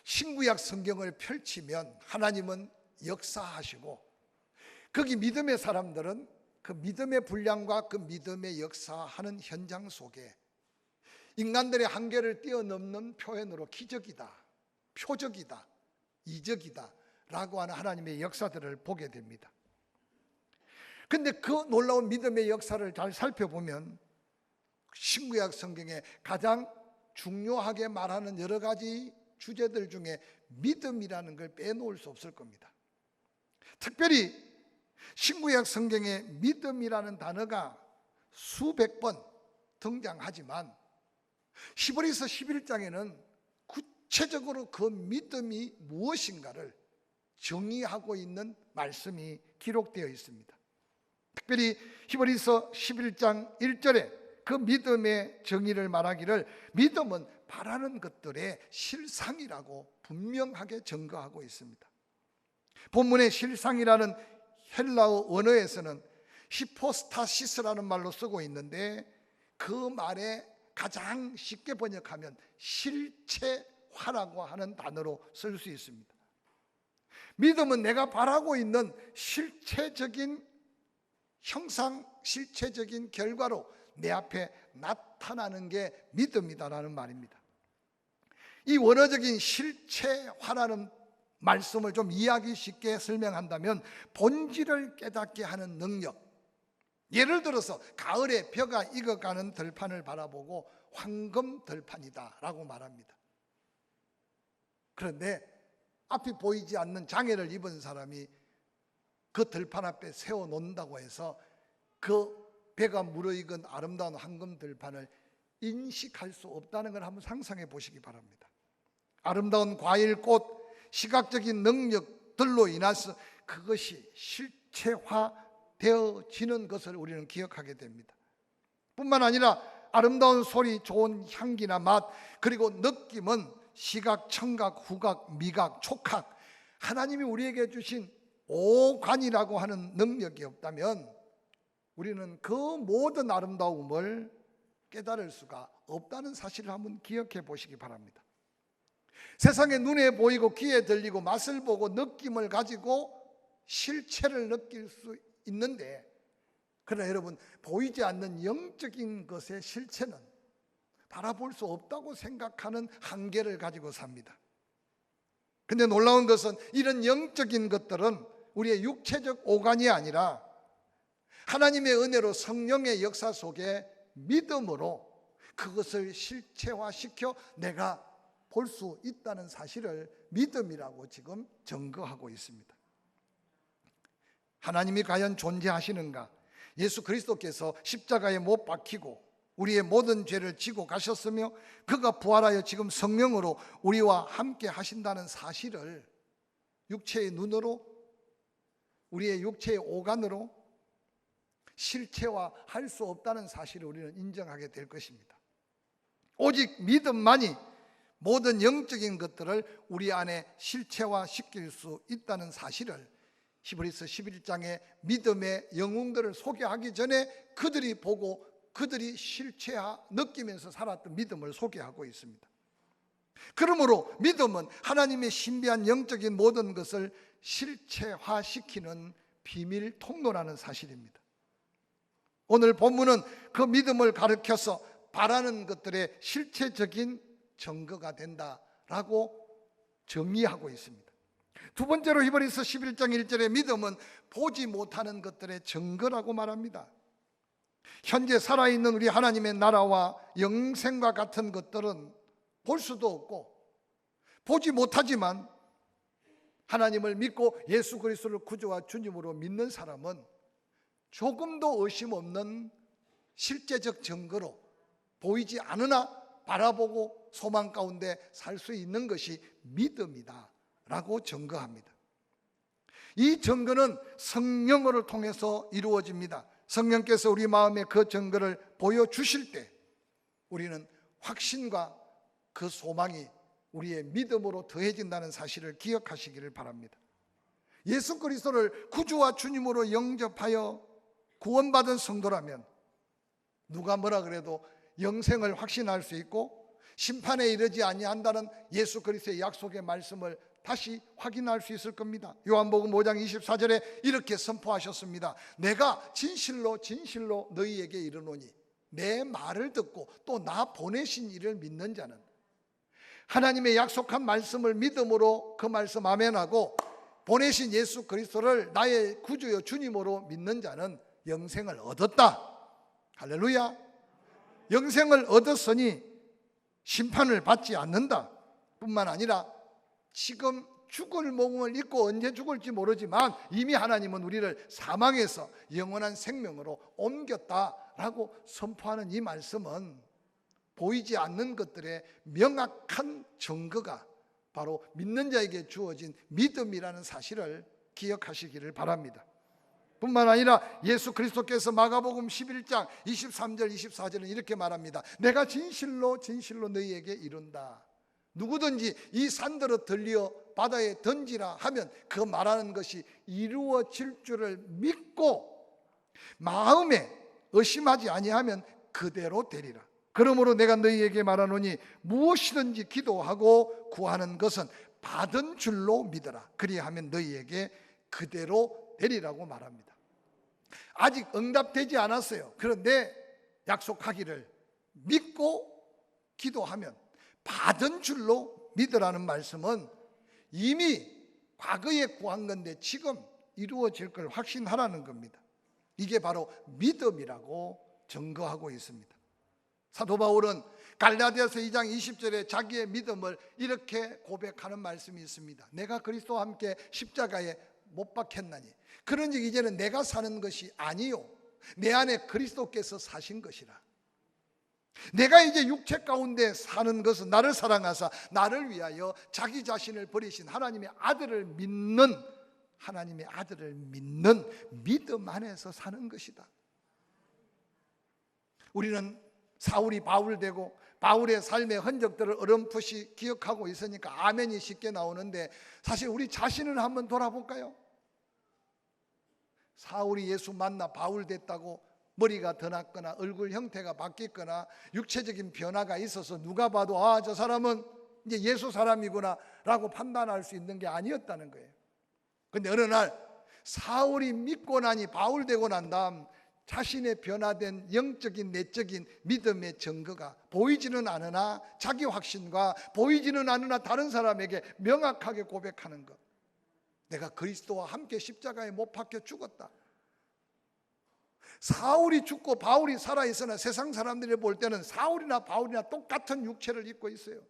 신구약 성경을 펼치면 하나님은 역사하시고, 거기 믿음의 사람들은 그 믿음의 분량과 그 믿음의 역사하는 현장 속에 인간들의 한계를 뛰어넘는 표현으로 기적이다, 표적이다, 이적이다 라고 하는 하나님의 역사들을 보게 됩니다. 그런데 그 놀라운 믿음의 역사를 잘 살펴보면 신구약 성경에 가장 중요하게 말하는 여러 가지 주제들 중에 믿음이라는 걸 빼놓을 수 없을 겁니다. 특별히 신구약 성경에 믿음이라는 단어가 수백 번 등장하지만 히브리서 11장에는 구체적으로 그 믿음이 무엇인가를 정의하고 있는 말씀이 기록되어 있습니다. 특별히 히브리서 11장 1절에 그 믿음의 정의를 말하기를 믿음은 바라는 것들의 실상이라고 분명하게 증거하고 있습니다. 본문의 실상이라는 헬라어 원어에서는 히포스타시스라는 말로 쓰고 있는데, 그 말에 가장 쉽게 번역하면 실체화라고 하는 단어로 쓸 수 있습니다. 믿음은 내가 바라고 있는 실체적인 형상, 실체적인 결과로 내 앞에 나타나는 게 믿음이다라는 말입니다. 이 원어적인 실체화라는 말씀을 좀 이해하기 쉽게 설명한다면 본질을 깨닫게 하는 능력. 예를 들어서 가을에 벼가 익어가는 들판을 바라보고 황금 들판이다 라고 말합니다. 그런데 앞이 보이지 않는 장애를 입은 사람이 그 들판 앞에 세워놓는다고 해서 그 벼가 무르익은 아름다운 황금 들판을 인식할 수 없다는 걸 한번 상상해 보시기 바랍니다. 아름다운 과일, 꽃, 시각적인 능력들로 인해서 그것이 실체화되어지는 것을 우리는 기억하게 됩니다. 뿐만 아니라 아름다운 소리, 좋은 향기나 맛, 그리고 느낌은 시각, 청각, 후각, 미각, 촉각, 하나님이 우리에게 주신 오관이라고 하는 능력이 없다면 우리는 그 모든 아름다움을 깨달을 수가 없다는 사실을 한번 기억해 보시기 바랍니다. 세상에 눈에 보이고 귀에 들리고 맛을 보고 느낌을 가지고 실체를 느낄 수 있는데, 그러나 여러분, 보이지 않는 영적인 것의 실체는 바라볼 수 없다고 생각하는 한계를 가지고 삽니다. 그런데 놀라운 것은 이런 영적인 것들은 우리의 육체적 오간이 아니라 하나님의 은혜로 성령의 역사 속에 믿음으로 그것을 실체화시켜 내가 볼 수 있다는 사실을 믿음이라고 지금 증거하고 있습니다. 하나님이 과연 존재하시는가? 예수 그리스도께서 십자가에 못 박히고 우리의 모든 죄를 지고 가셨으며 그가 부활하여 지금 성령으로 우리와 함께 하신다는 사실을 육체의 눈으로, 우리의 육체의 오간으로 실체화할 수 없다는 사실을 우리는 인정하게 될 것입니다. 오직 믿음만이 모든 영적인 것들을 우리 안에 실체화시킬 수 있다는 사실을 히브리서 11장의 믿음의 영웅들을 소개하기 전에 그들이 보고 그들이 실체화 느끼면서 살았던 믿음을 소개하고 있습니다. 그러므로 믿음은 하나님의 신비한 영적인 모든 것을 실체화시키는 비밀 통로라는 사실입니다. 오늘 본문은 그 믿음을 가르쳐서 바라는 것들의 실체적인 증거가 된다라고 정의하고 있습니다. 두 번째로 히브리서 11장 1절의 믿음은 보지 못하는 것들의 증거라고 말합니다. 현재 살아있는 우리 하나님의 나라와 영생과 같은 것들은 볼 수도 없고 보지 못하지만 하나님을 믿고 예수 그리스도를 구주와 주님으로 믿는 사람은 조금도 의심 없는 실제적 증거로 보이지 않으나 바라보고 소망 가운데 살 수 있는 것이 믿음이다 라고 증거합니다. 이 증거는 성령을 통해서 이루어집니다. 성령께서 우리 마음에 그 증거를 보여주실 때 우리는 확신과 그 소망이 우리의 믿음으로 더해진다는 사실을 기억하시기를 바랍니다. 예수 그리스도를 구주와 주님으로 영접하여 구원받은 성도라면 누가 뭐라 그래도 영생을 확신할 수 있고 심판에 이르지 아니한다는 예수 그리스도의 약속의 말씀을 다시 확인할 수 있을 겁니다. 요한복음 5장 24절에 이렇게 선포하셨습니다. 내가 진실로 진실로 너희에게 이르노니 내 말을 듣고 또 나 보내신 이를 믿는 자는, 하나님의 약속한 말씀을 믿음으로 그 말씀 아멘하고 보내신 예수 그리스도를 나의 구주여 주님으로 믿는 자는 영생을 얻었다. 할렐루야. 영생을 얻었으니 심판을 받지 않는다 뿐만 아니라 지금 죽을 몸을 입고 언제 죽을지 모르지만 이미 하나님은 우리를 사망에서 영원한 생명으로 옮겼다라고 선포하는 이 말씀은 보이지 않는 것들의 명확한 증거가 바로 믿는 자에게 주어진 믿음이라는 사실을 기억하시기를 바랍니다. 뿐만 아니라 예수 그리스도께서 마가복음 11장 23절 24절은 이렇게 말합니다. 내가 진실로 진실로 너희에게 이른다. 누구든지 이 산들을 들려 바다에 던지라 하면 그 말하는 것이 이루어질 줄을 믿고 마음에 의심하지 아니하면 그대로 되리라. 그러므로 내가 너희에게 말하노니 무엇이든지 기도하고 구하는 것은 받은 줄로 믿어라. 그리하면 너희에게 그대로 되리라고 말합니다. 아직 응답되지 않았어요. 그런데 약속하기를 믿고 기도하면 받은 줄로 믿으라는 말씀은 이미 과거에 구한 건데 지금 이루어질 걸 확신하라는 겁니다. 이게 바로 믿음이라고 증거하고 있습니다. 사도 바울은 갈라디아서 2장 20절에 자기의 믿음을 이렇게 고백하는 말씀이 있습니다. 내가 그리스도와 함께 십자가에 못 박혔나니 그런즉 이제는 내가 사는 것이 아니요 내 안에 그리스도께서 사신 것이라. 내가 이제 육체 가운데 사는 것은 나를 사랑하사 나를 위하여 자기 자신을 버리신 하나님의 아들을 믿는 믿음 안에서 사는 것이다. 우리는 사울이 바울 되고 바울의 삶의 흔적들을 어렴풋이 기억하고 있으니까 아멘이 쉽게 나오는데 사실 우리 자신을 한번 돌아볼까요? 사울이 예수 만나 바울 됐다고 머리가 더 났거나 얼굴 형태가 바뀌거나 육체적인 변화가 있어서 누가 봐도 저 사람은 이제 예수 사람이구나 라고 판단할 수 있는 게 아니었다는 거예요. 그런데 어느 날 사울이 믿고 나니 바울 되고 난 다음 자신의 변화된 영적인 내적인 믿음의 증거가 보이지는 않으나 자기 확신과 보이지는 않으나 다른 사람에게 명확하게 고백하는 것. 내가 그리스도와 함께 십자가에 못 박혀 죽었다. 사울이 죽고 바울이 살아있으나 세상 사람들이 볼 때는 사울이나 바울이나 똑같은 육체를 입고 있어요.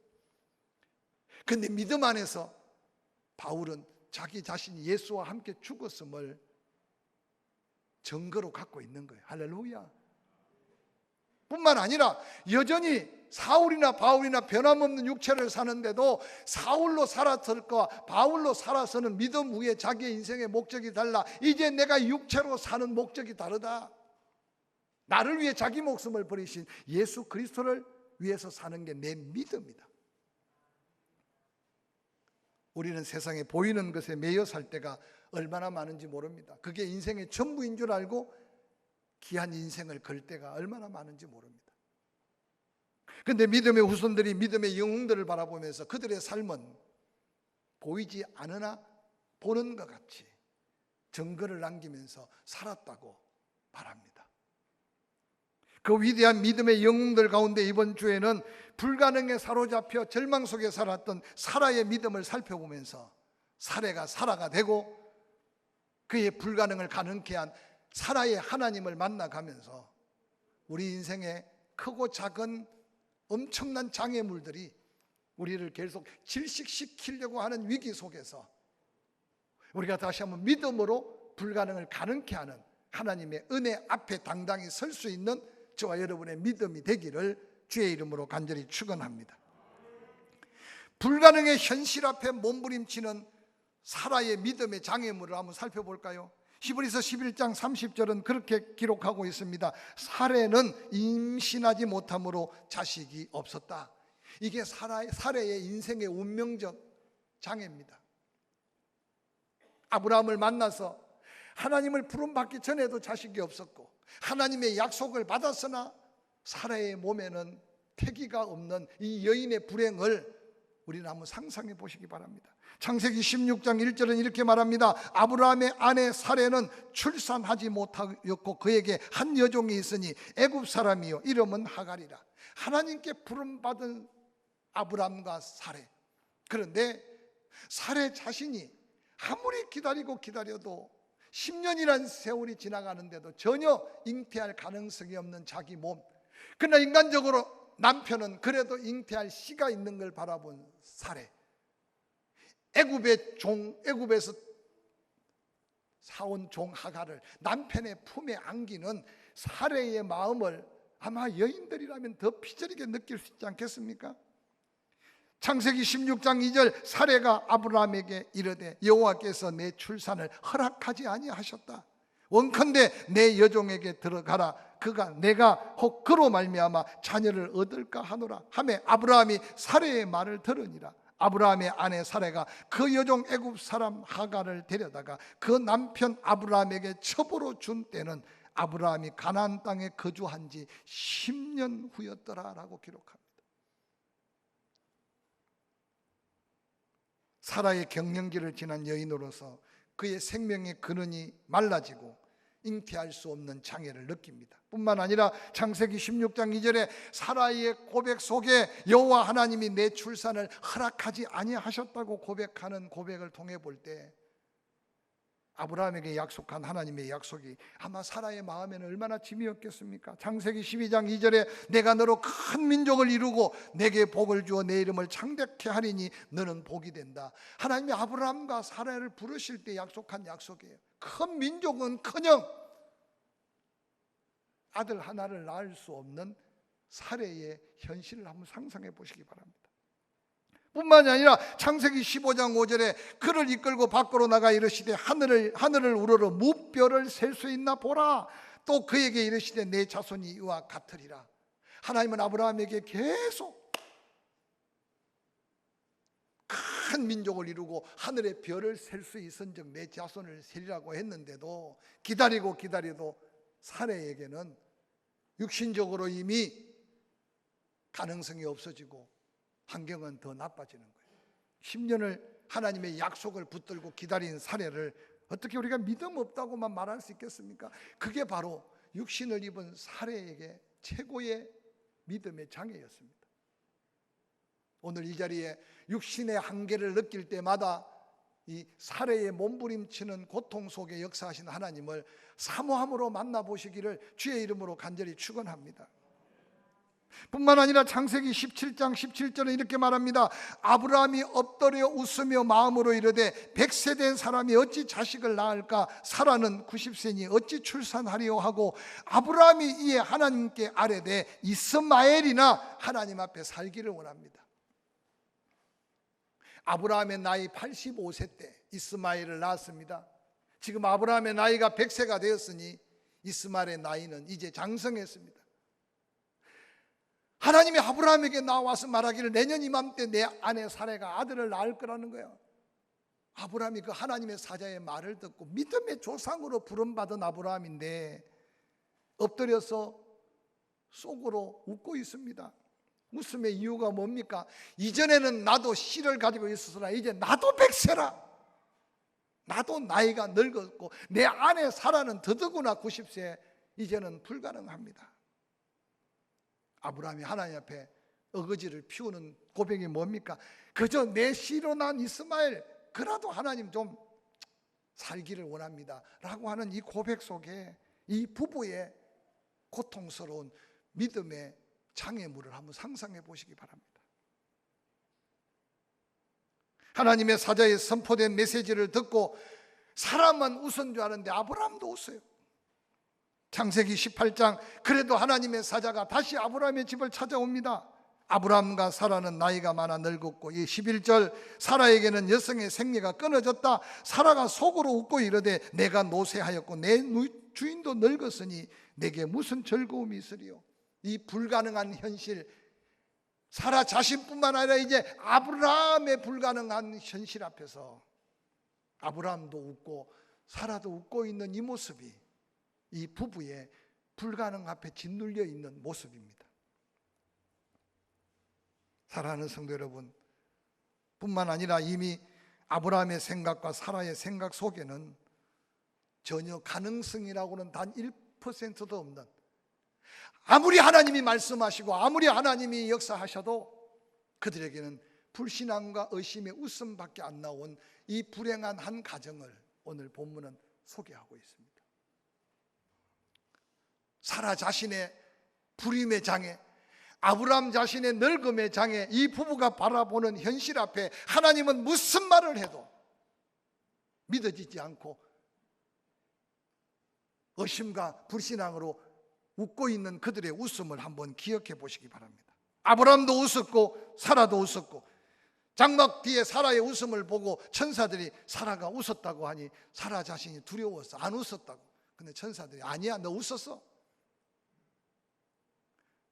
그런데 믿음 안에서 바울은 자기 자신이 예수와 함께 죽었음을 증거로 갖고 있는 거예요. 할렐루야. 뿐만 아니라 여전히 사울이나 바울이나 변함없는 육체를 사는데도 사울로 살았을 거와 바울로 살아서는 믿음 위에 자기의 인생의 목적이 달라. 이제 내가 육체로 사는 목적이 다르다. 나를 위해 자기 목숨을 버리신 예수 그리스도를 위해서 사는 게 내 믿음이다. 우리는 세상에 보이는 것에 매여 살 때가 얼마나 많은지 모릅니다. 그게 인생의 전부인 줄 알고 귀한 인생을 걸 때가 얼마나 많은지 모릅니다. 그런데 믿음의 후손들이 믿음의 영웅들을 바라보면서 그들의 삶은 보이지 않으나 보는 것 같이 증거를 남기면서 살았다고 말합니다. 그 위대한 믿음의 영웅들 가운데 이번 주에는 불가능에 사로잡혀 절망 속에 살았던 사라의 믿음을 살펴보면서 사라가 사라가 되고 그의 불가능을 가능케 한 사라의 하나님을 만나가면서 우리 인생의 크고 작은 엄청난 장애물들이 우리를 계속 질식시키려고 하는 위기 속에서 우리가 다시 한번 믿음으로 불가능을 가능케 하는 하나님의 은혜 앞에 당당히 설 수 있는 저와 여러분의 믿음이 되기를 주의 이름으로 간절히 축원합니다. 불가능의 현실 앞에 몸부림치는 사라의 믿음의 장애물을 한번 살펴볼까요? 히브리서 11장 30절은 그렇게 기록하고 있습니다. 사례는 임신하지 못함으로 자식이 없었다. 이게 사례의 인생의 운명적 장애입니다. 아브라함을 만나서 하나님을 부름받기 전에도 자식이 없었고 하나님의 약속을 받았으나 사라의 몸에는 태기가 없는 이 여인의 불행을 우리는 한번 상상해 보시기 바랍니다. 창세기 16장 1절은 이렇게 말합니다. 아브라함의 아내 사레는 출산하지 못하였고 그에게 한 여종이 있으니 애굽 사람이요 이름은 하갈이라. 하나님께 부름받은 아브라함과 사레. 그런데 사레 자신이 아무리 기다려도 10년이라는 세월이 지나가는데도 전혀 잉태할 가능성이 없는 자기 몸. 그러나 인간적으로 남편은 그래도 잉태할 씨가 있는 걸 바라본 사레. 애굽에서 사온 종 하갈을 남편의 품에 안기는 사레의 마음을 아마 여인들이라면 더 피저리게 느낄 수 있지 않겠습니까? 창세기 16장 2절 사레가 아브라함에게 이르되 여호와께서 내 출산을 허락하지 아니하셨다. 원컨대 내 여종에게 들어가라. 그가 내가 혹 그로 말미암아 자녀를 얻을까 하노라 하매 아브라함이 사레의 말을 들으니라. 아브라함의 아내 사레가 그 여종 애굽 사람 하갈을 데려다가 그 남편 아브라함에게 첩으로 준 때는 아브라함이 가나안 땅에 거주한 지 10년 후였더라라고 기록합니다. 사라의 경년기를 지난 여인으로서 그의 생명의 근원이 말라지고 잉태할 수 없는 장애를 느낍니다. 뿐만 아니라 창세기 16장 2절에 사라의 고백 속에 여호와 하나님이 내 출산을 허락하지 아니하셨다고 고백하는 고백을 통해 볼 때 아브라함에게 약속한 하나님의 약속이 아마 사라의 마음에는 얼마나 짐이었겠습니까? 창세기 12장 2절에 내가 너로 큰 민족을 이루고 내게 복을 주어 내 이름을 창대케 하리니 너는 복이 된다. 하나님이 아브라함과 사라를 부르실 때 약속한 약속이에요. 큰 민족은커녕 아들 하나를 낳을 수 없는 사례의 현실을 한번 상상해 보시기 바랍니다. 뿐만이 아니라 창세기 15장 5절에 그를 이끌고 밖으로 나가 이르시되 하늘을 우러러 무뼈를 셀 수 있나 보라. 또 그에게 이르시되 내 자손이 이와 같으리라. 하나님은 아브라함에게 계속 큰 민족을 이루고 하늘의 별을 셀 수 있은즉 내 자손을 세리라고 했는데도 기다려도 사레에게는 육신적으로 이미 가능성이 없어지고 환경은 더 나빠지는 거예요. 10년을 하나님의 약속을 붙들고 기다린 사례를 어떻게 우리가 믿음 없다고만 말할 수 있겠습니까? 그게 바로 육신을 입은 사례에게 최고의 믿음의 장애였습니다. 오늘 이 자리에 육신의 한계를 느낄 때마다 이 사례의 몸부림치는 고통 속에 역사하신 하나님을 사모함으로 만나보시기를 주의 이름으로 간절히 축원합니다. 뿐만 아니라 창세기 17장 17절은 이렇게 말합니다. 아브라함이 엎드려 웃으며 마음으로 이르되 100세 된 사람이 어찌 자식을 낳을까? 사라는 90세니 어찌 출산하리요 하고 아브라함이 이에 하나님께 아뢰되 이스마엘이나 하나님 앞에 살기를 원합니다. 아브라함의 나이 85세 때 이스마엘을 낳았습니다. 지금 아브라함의 나이가 100세가 되었으니 이스마엘의 나이는 이제 장성했습니다. 하나님이 아브라함에게 나와서 말하기를 내년 이맘때 내 아내 사레가 아들을 낳을 거라는 거예요. 아브라함이 그 하나님의 사자의 말을 듣고 믿음의 조상으로 부름받은 아브라함인데 엎드려서 속으로 웃고 있습니다. 웃음의 이유가 뭡니까? 이전에는 나도 씨를 가지고 있었으나 이제 나도 100세라. 나도 나이가 늙었고 내 아내 사라는 더더구나 90세. 이제는 불가능합니다. 아브라함이 하나님 앞에 어거지를 피우는 고백이 뭡니까? 그저 내 씨로 난 이스마엘 그라도 하나님 좀 살기를 원합니다 라고 하는 이 고백 속에 이 부부의 고통스러운 믿음의 장애물을 한번 상상해 보시기 바랍니다. 하나님의 사자에 선포된 메시지를 듣고 사람만 웃은 줄 아는데 아브라함도 웃어요. 창세기 18장 그래도 하나님의 사자가 다시 아브라함의 집을 찾아옵니다. 아브라함과 사라는 나이가 많아 늙었고 이 11절 사라에게는 여성의 생리가 끊어졌다. 사라가 속으로 웃고 이르되 내가 노쇠하였고 내 주인도 늙었으니 내게 무슨 즐거움이 있으리요. 이 불가능한 현실 사라 자신뿐만 아니라 이제 아브라함의 불가능한 현실 앞에서 아브라함도 웃고 사라도 웃고 있는 이 모습이 이 부부의 불가능 앞에 짓눌려 있는 모습입니다. 사랑하는 성도 여러분, 뿐만 아니라 이미 아브라함의 생각과 사라의 생각 속에는 전혀 가능성이라고는 단 1%도 없는, 아무리 하나님이 말씀하시고 아무리 하나님이 역사하셔도 그들에게는 불신앙과 의심의 웃음밖에 안 나온 이 불행한 한 가정을 오늘 본문은 소개하고 있습니다. 사라 자신의 불임의 장애, 아브라함 자신의 늙음의 장애, 이 부부가 바라보는 현실 앞에 하나님은 무슨 말을 해도 믿어지지 않고 의심과 불신앙으로 웃고 있는 그들의 웃음을 한번 기억해 보시기 바랍니다. 아브라함도 웃었고 사라도 웃었고, 장막 뒤에 사라의 웃음을 보고 천사들이 사라가 웃었다고 하니 사라 자신이 두려워서 안 웃었다고. 근데 천사들이 아니야, 너 웃었어.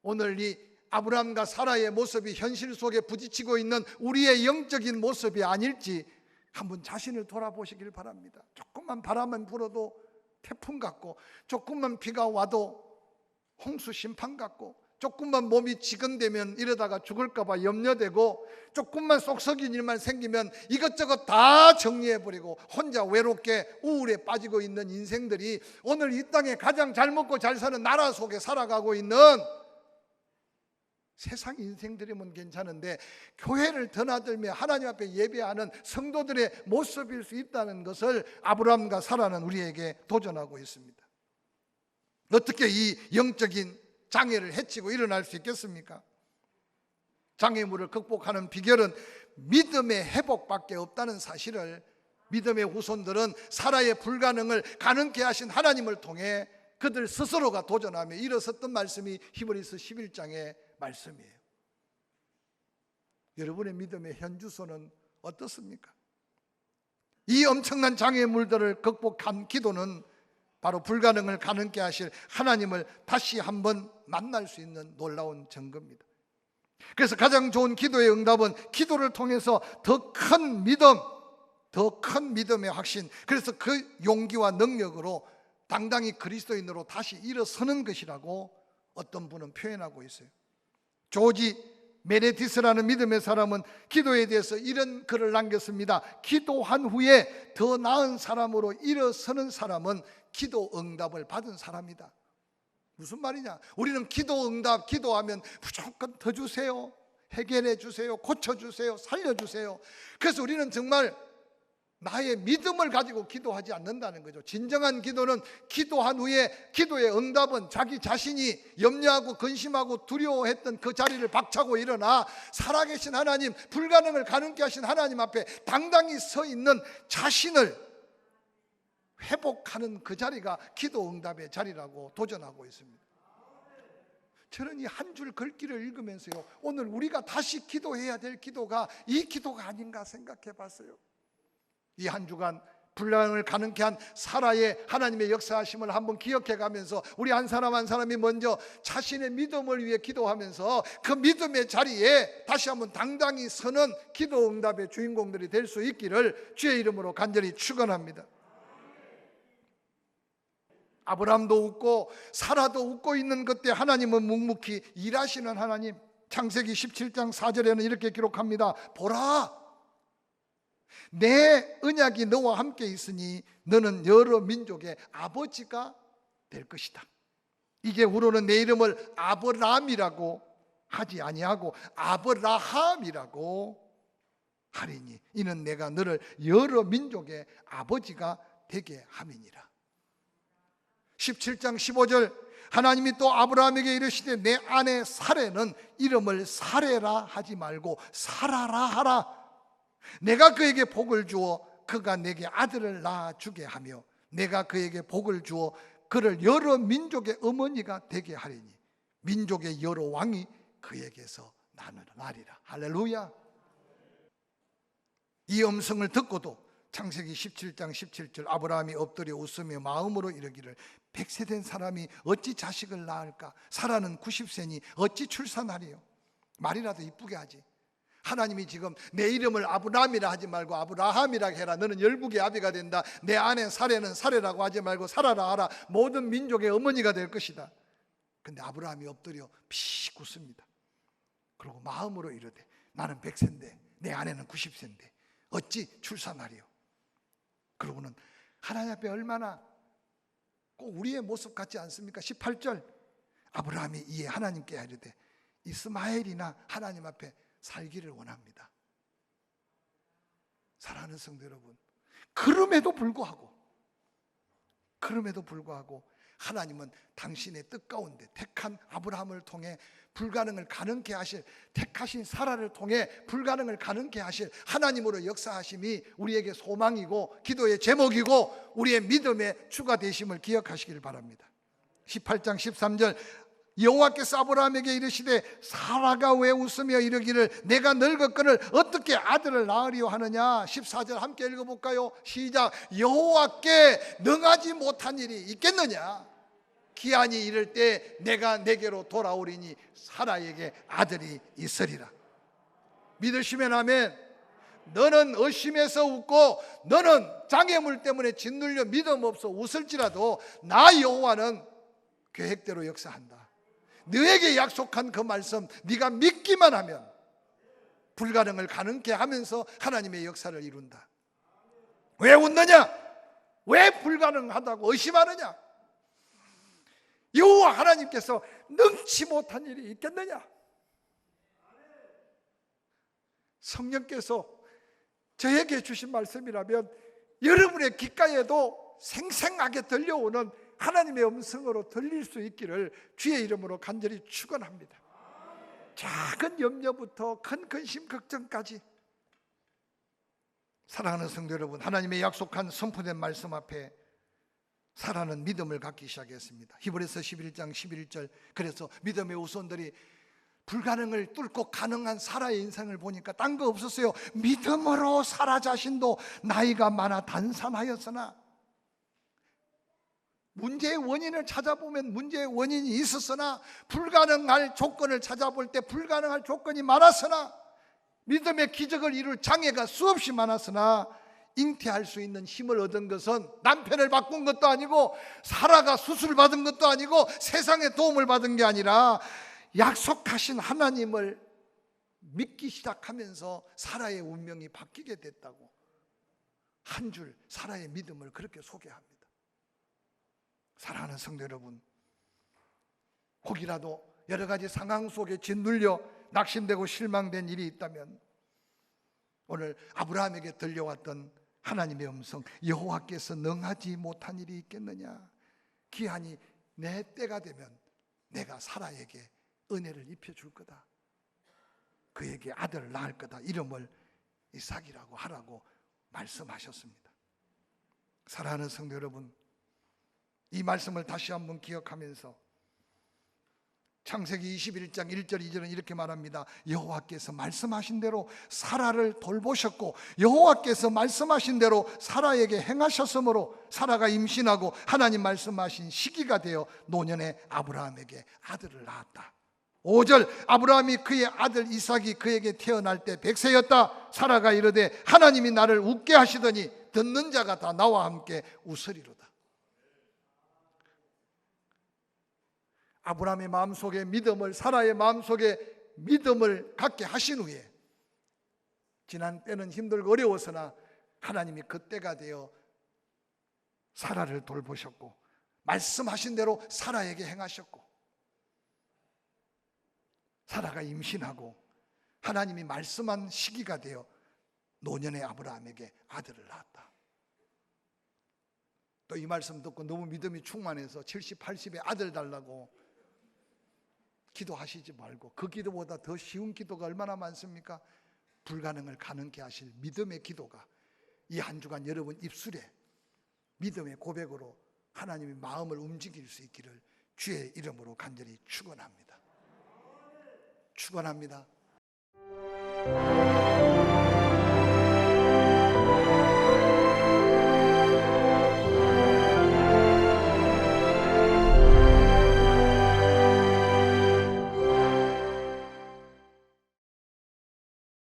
오늘 이 아브라함과 사라의 모습이 현실 속에 부딪히고 있는 우리의 영적인 모습이 아닐지 한번 자신을 돌아보시길 바랍니다. 조금만 바람만 불어도 태풍 같고, 조금만 비가 와도 홍수 심판 같고, 조금만 몸이 지근되면 이러다가 죽을까 봐 염려되고, 조금만 속 썩인 일만 생기면 이것저것 다 정리해버리고 혼자 외롭게 우울에 빠지고 있는 인생들이 오늘 이 땅에 가장 잘 먹고 잘 사는 나라 속에 살아가고 있는 세상 인생들이면 괜찮은데, 교회를 드나들며 하나님 앞에 예배하는 성도들의 모습일 수 있다는 것을 아브라함과 사라는 우리에게 도전하고 있습니다. 어떻게 이 영적인 장애를 해치고 일어날 수 있겠습니까? 장애물을 극복하는 비결은 믿음의 회복밖에 없다는 사실을 믿음의 후손들은 사라의 불가능을 가능케 하신 하나님을 통해 그들 스스로가 도전하며 일어섰던 말씀이 히브리서 11장의 말씀이에요. 여러분의 믿음의 현주소는 어떻습니까? 이 엄청난 장애물들을 극복한 기도는 바로 불가능을 가능케 하실 하나님을 다시 한번 만날 수 있는 놀라운 증거입니다. 그래서 가장 좋은 기도의 응답은 기도를 통해서 더 큰 믿음, 더 큰 믿음의 확신, 그래서 그 용기와 능력으로 당당히 그리스도인으로 다시 일어서는 것이라고 어떤 분은 표현하고 있어요. 조지 메레티스라는 믿음의 사람은 기도에 대해서 이런 글을 남겼습니다. 기도한 후에 더 나은 사람으로 일어서는 사람은 기도 응답을 받은 사람이다. 무슨 말이냐? 우리는 기도 응답, 기도하면 무조건 더 주세요, 해결해 주세요, 고쳐 주세요, 살려 주세요. 그래서 우리는 정말 나의 믿음을 가지고 기도하지 않는다는 거죠. 진정한 기도는 기도한 후에 기도의 응답은 자기 자신이 염려하고 근심하고 두려워했던 그 자리를 박차고 일어나 살아계신 하나님, 불가능을 가능케 하신 하나님 앞에 당당히 서 있는 자신을 회복하는 그 자리가 기도 응답의 자리라고 도전하고 있습니다. 저는 이 한 줄 글귀를 읽으면서요, 오늘 우리가 다시 기도해야 될 기도가 이 기도가 아닌가 생각해 봤어요. 이 한 주간 불가능을 가능케 한 사라의 하나님의 역사하심을 한번 기억해 가면서 우리 한 사람 한 사람이 먼저 자신의 믿음을 위해 기도하면서 그 믿음의 자리에 다시 한번 당당히 서는 기도 응답의 주인공들이 될 수 있기를 주의 이름으로 간절히 축원합니다. 아브라함도 웃고 사라도 웃고 있는 그때 하나님은 묵묵히 일하시는 하나님. 창세기 17장 4절에는 이렇게 기록합니다. 보라, 내 언약이 너와 함께 있으니 너는 여러 민족의 아버지가 될 것이다. 이게 후로는 내 이름을 아브라함이라고 하지 아니하고 아브라함이라고 하리니 이는 내가 너를 여러 민족의 아버지가 되게 함이니라. 17장 15절 하나님이 또 아브라함에게 이르시되 내 아내 사레는 이름을 사레라 하지 말고 사라라 하라. 내가 그에게 복을 주어 그가 내게 아들을 낳아주게 하며 내가 그에게 복을 주어 그를 여러 민족의 어머니가 되게 하리니 민족의 여러 왕이 그에게서 나리라. 할렐루야. 이 음성을 듣고도 창세기 17장 17절 아브라함이 엎드려 웃으며 마음으로 이르기를 100세 된 사람이 어찌 자식을 낳을까? 사라는 90세니 어찌 출산하리요? 말이라도 이쁘게 하지. 하나님이 지금 내 이름을 아브라함이라 하지 말고 아브라함이라 해라. 너는 열국의 아비가 된다. 내 아내 사레는 사레라고 하지 말고 사라라 하라. 모든 민족의 어머니가 될 것이다. 근데 아브라함이 엎드려 피식 웃습니다. 그리고 마음으로 이르되 나는 100세인데 내 아내는 90세인데 어찌 출산하리요. 그러고는 하나님 앞에 얼마나 꼭 우리의 모습 같지 않습니까? 18절 아브라함이 이에 하나님께 이르되 이스마엘이나 하나님 앞에 살기를 원합니다. 사랑하는 성도 여러분, 그럼에도 불구하고 하나님은 당신의 뜻 가운데 택한 아브라함을 통해 불가능을 가능케 하실, 택하신 사라를 통해 불가능을 가능케 하실 하나님으로 역사하심이 우리에게 소망이고 기도의 제목이고 우리의 믿음의 주가 되심을 기억하시길 바랍니다. 18장 13절 여호와께서 아브라함에게 이르시되 사라가 왜 웃으며 이르기를 내가 늙었거늘 어떻게 아들을 낳으리요 하느냐. 14절 함께 읽어볼까요? 시작. 여호와께 능하지 못한 일이 있겠느냐. 기한이 이를 때 내가 내게로 돌아오리니 사라에게 아들이 있으리라. 믿으시면 아멘. 너는 의심해서 웃고 너는 장애물 때문에 짓눌려 믿음 없어 웃을지라도 나 여호와는 계획대로 역사한다. 너에게 약속한 그 말씀 네가 믿기만 하면 불가능을 가능케 하면서 하나님의 역사를 이룬다. 왜 웃느냐? 왜 불가능하다고 의심하느냐? 여호와 하나님께서 능치 못한 일이 있겠느냐? 성령께서 저에게 주신 말씀이라면 여러분의 귓가에도 생생하게 들려오는 하나님의 음성으로 들릴 수 있기를 주의 이름으로 간절히 축원합니다. 작은 염려부터 큰 근심 걱정까지 사랑하는 성도 여러분, 하나님의 약속한 선포된 말씀 앞에 사라는 믿음을 갖기 시작했습니다. 히브리서 11장 11절 그래서 믿음의 후손들이 불가능을 뚫고 가능한 사라의 인생을 보니까 딴 거 없었어요. 믿음으로 사라 자신도 나이가 많아 단산하였으나 문제의 원인을 찾아보면 문제의 원인이 있었으나 불가능할 조건을 찾아볼 때 불가능할 조건이 많았으나 믿음의 기적을 이룰 장애가 수없이 많았으나 잉태할 수 있는 힘을 얻은 것은 남편을 바꾼 것도 아니고 사라가 수술을 받은 것도 아니고 세상의 도움을 받은 게 아니라 약속하신 하나님을 믿기 시작하면서 사라의 운명이 바뀌게 됐다고 한 줄 사라의 믿음을 그렇게 소개합니다. 사랑하는 성도 여러분, 혹이라도 여러 가지 상황 속에 짓눌려 낙심되고 실망된 일이 있다면 오늘 아브라함에게 들려왔던 하나님의 음성, 여호와께서 능하지 못한 일이 있겠느냐. 기한이 내 때가 되면 내가 사라에게 은혜를 입혀줄 거다. 그에게 아들을 낳을 거다. 이름을 이삭이라고 하라고 말씀하셨습니다. 사랑하는 성도 여러분, 이 말씀을 다시 한번 기억하면서 창세기 21장 1절 2절은 이렇게 말합니다. 여호와께서 말씀하신 대로 사라를 돌보셨고 여호와께서 말씀하신 대로 사라에게 행하셨으므로 사라가 임신하고 하나님 말씀하신 시기가 되어 노년에 아브라함에게 아들을 낳았다. 5절 아브라함이 그의 아들 이삭이 그에게 태어날 때 100세였다. 사라가 이르되 하나님이 나를 웃게 하시더니 듣는 자가 다 나와 함께 웃으리로다. 아브라함의 마음속에 믿음을, 사라의 마음속에 믿음을 갖게 하신 후에 지난 때는 힘들고 어려웠으나 하나님이 그때가 되어 사라를 돌보셨고 말씀하신 대로 사라에게 행하셨고 사라가 임신하고 하나님이 말씀한 시기가 되어 노년의 아브라함에게 아들을 낳았다. 또 이 말씀 듣고 너무 믿음이 충만해서 70, 80에 아들 달라고 기도하시지 말고 그 기도보다 더 쉬운 기도가 얼마나 많습니까? 불가능을 가능케 하실 믿음의 기도가 이 한 주간 여러분 입술에 믿음의 고백으로 하나님의 마음을 움직일 수 있기를 주의 이름으로 간절히 축원합니다. 축원합니다.